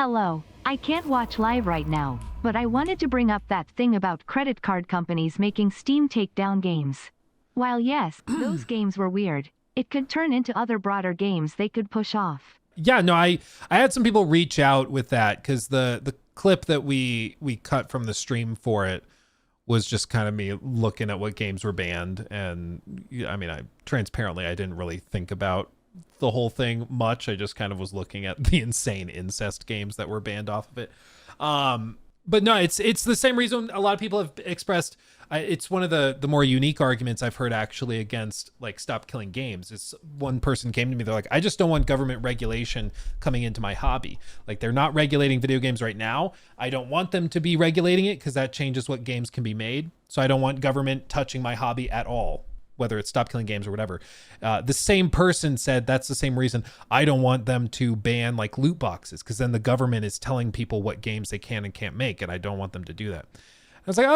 Hello. I can't watch live right now, but I wanted to bring up that thing about credit card companies making Steam take down games. While yes, those games were weird, it could turn into other broader games they could push off. Yeah, no, I had some people reach out with that because the clip that we cut from the stream for it was just kind of me looking at what games were banned. And I mean, I didn't really think about the whole thing much. I just kind of was looking at the insane incest games that were banned off of it. But no, it's the same reason a lot of people have expressed. It's one of the more unique arguments I've heard actually against like stop killing games. Is one person came to me, they're like, I just don't want government regulation coming into my hobby. Like they're not regulating video games right now. I don't want them to be regulating it because that changes what games can be made. So I don't want government touching my hobby at all, whether it's stop killing games or whatever. The same person said that's the same reason I don't want them to ban like loot boxes, because then the government is telling people what games they can and can't make, and I don't want them to do that. I was like,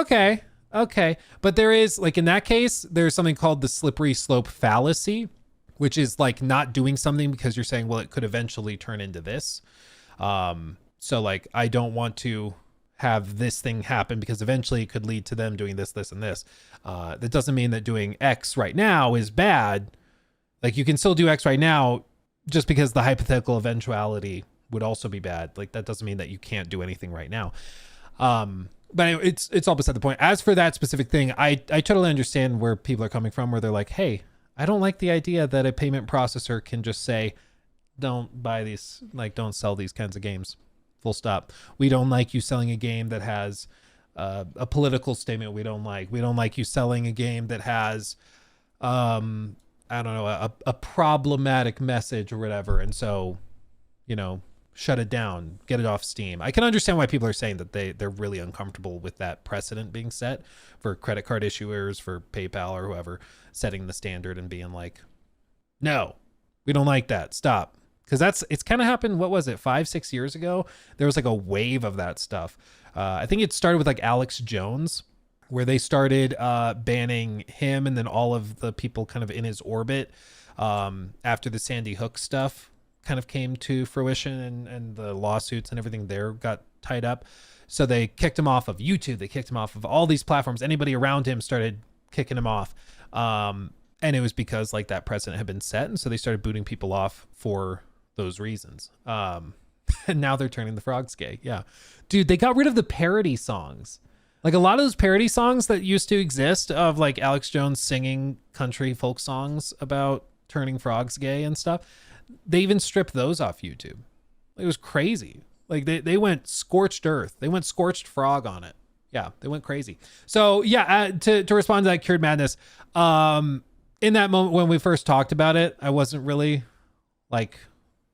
okay. But there is, like in that case, there's something called the slippery slope fallacy, which is like not doing something because you're saying, well, it could eventually turn into this. So like, I don't want to have this thing happen because eventually it could lead to them doing this, this, and this. That doesn't mean that doing X right now is bad. Like you can still do X right now just because the hypothetical eventuality would also be bad. Like that doesn't mean that you can't do anything right now. But anyway, it's all beside the point. As for that specific thing, I totally understand where people are coming from, where they're like, hey, I don't like the idea that a payment processor can just say, don't buy these, like don't sell these kinds of games. Full stop. We don't like you selling a game that has a political statement we don't like. We don't like you selling a game that has, I don't know, a problematic message or whatever. And so, you know, shut it down, get it off Steam. I can understand why people are saying that they're really uncomfortable with that precedent being set for credit card issuers, for PayPal or whoever, setting the standard and being like, no, we don't like that. Stop. Because it's kind of happened, what was it, 5-6 years ago? There was like a wave of that stuff. I think it started with like Alex Jones, where they started banning him and then all of the people kind of in his orbit after the Sandy Hook stuff kind of came to fruition and the lawsuits and everything there got tied up. So they kicked him off of YouTube. They kicked him off of all these platforms. Anybody around him started kicking him off. And it was because like that precedent had been set. And so they started booting people off for those reasons. And now they're turning the frogs gay. Yeah. Dude, they got rid of the parody songs. Like a lot of those parody songs that used to exist of like Alex Jones singing country folk songs about turning frogs gay and stuff. They even stripped those off YouTube. It was crazy. Like they went scorched earth. They went scorched frog on it. Yeah, they went crazy. So yeah, to respond to that Cured Madness, in that moment when we first talked about it, I wasn't really like,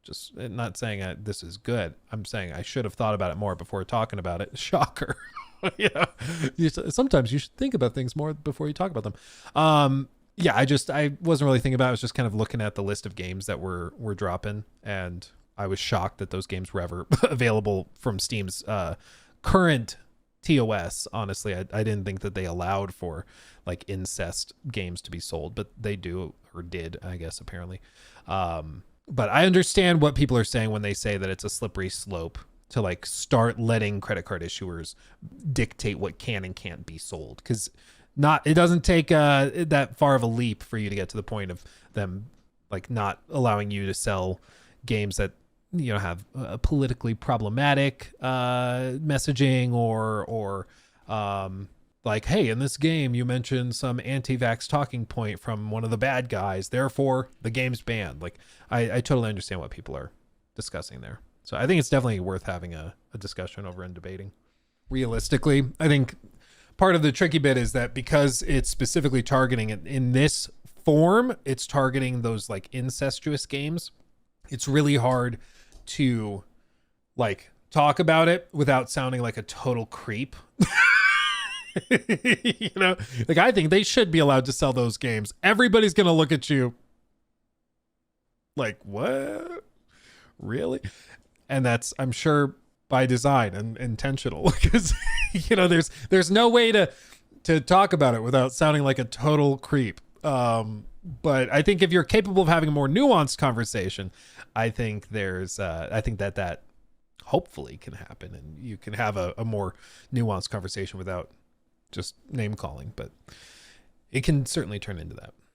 just not saying this is good. I'm saying I should have thought about it more before talking about it. Shocker. Yeah. Sometimes you should think about things more before you talk about them. Yeah, I wasn't really thinking about it. I was just kind of looking at the list of games that were dropping, and I was shocked that those games were ever available from Steam's current TOS. Honestly, I didn't think that they allowed for like incest games to be sold, but they do, or did, I guess, apparently. But I understand what people are saying when they say that it's a slippery slope to like start letting credit card issuers dictate what can and can't be sold, because it doesn't take that far of a leap for you to get to the point of them like not allowing you to sell games that, you know, have a politically problematic messaging or like, hey, in this game you mentioned some anti-vax talking point from one of the bad guys, therefore the game's banned. Like I totally understand what people are discussing there. So I think it's definitely worth having a discussion over and debating. Realistically, I think part of the tricky bit is that because it's specifically targeting it in this form, it's targeting those like incestuous games. It's really hard to like talk about it without sounding like a total creep. You know, like I think they should be allowed to sell those games. Everybody's going to look at you like, what? Really? And that's, I'm sure, by design and intentional, because, you know, there's no way to talk about it without sounding like a total creep. But I think if you're capable of having a more nuanced conversation, I think I think that hopefully can happen, and you can have a more nuanced conversation without just name calling, but it can certainly turn into that.